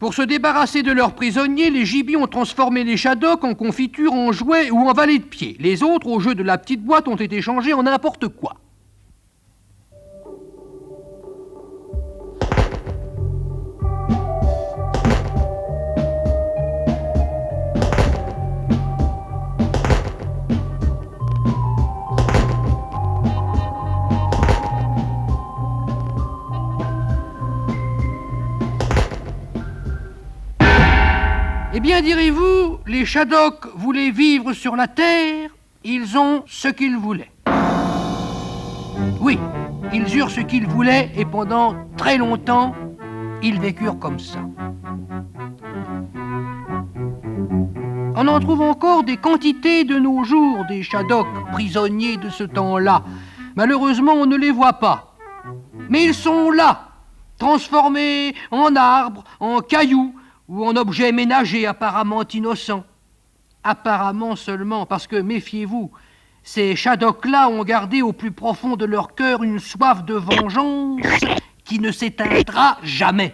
Pour se débarrasser de leurs prisonniers, les gibis ont transformé les Shadocks en confiture, en jouets ou en valets de pied. Les autres, au jeu de la petite boîte, ont été changés en n'importe quoi. Eh bien, direz-vous, les Shadocks voulaient vivre sur la Terre, ils ont ce qu'ils voulaient. Oui, ils eurent ce qu'ils voulaient et pendant très longtemps, ils vécurent comme ça. On en trouve encore des quantités de nos jours, des Shadocks prisonniers de ce temps-là. Malheureusement, on ne les voit pas. Mais ils sont là, transformés en arbres, en cailloux, ou en objets ménagers apparemment innocents. Apparemment seulement, parce que, méfiez-vous, ces Shadocks-là ont gardé au plus profond de leur cœur une soif de vengeance qui ne s'éteindra jamais.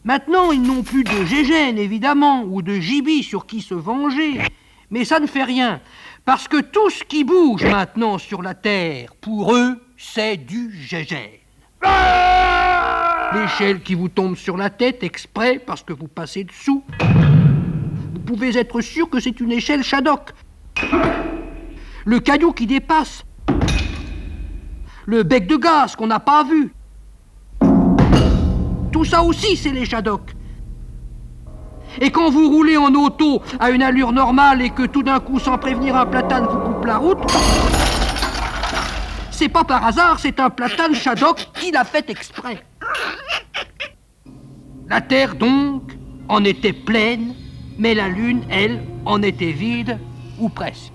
Maintenant, ils n'ont plus de Gégène, évidemment, ou de Gibi sur qui se venger, mais ça ne fait rien, parce que tout ce qui bouge maintenant sur la Terre, pour eux, c'est du Gégène. L'échelle qui vous tombe sur la tête exprès parce que vous passez dessous. Vous pouvez être sûr que c'est une échelle Shadok. Le caillou qui dépasse. Le bec de gaz qu'on n'a pas vu. Tout ça aussi, c'est les Shadocks. Et quand vous roulez en auto à une allure normale et que tout d'un coup, sans prévenir, un platane vous coupe la route, c'est pas par hasard, c'est un platane Shadok qui l'a fait exprès. La Terre, donc, en était pleine, mais la Lune, elle, en était vide, ou presque.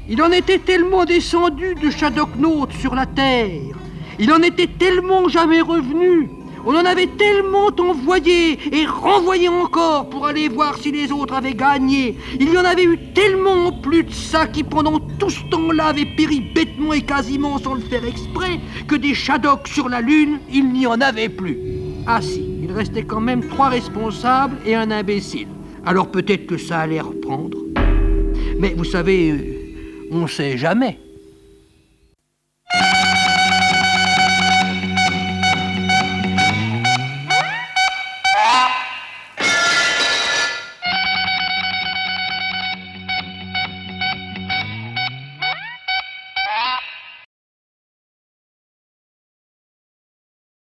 Il en était tellement descendu de Shadoknautes sur la Terre, il en était tellement jamais revenu, on en avait tellement envoyé et renvoyé encore pour aller voir si les autres avaient gagné. Il y en avait eu tellement plus de ça qui, pendant tout ce temps-là, avaient péri bêtement et quasiment sans le faire exprès, que des Shadocks sur la Lune, il n'y en avait plus. Ah si, il restait quand même 3 responsables et un imbécile. Alors peut-être que ça allait reprendre. Mais vous savez, on ne sait jamais.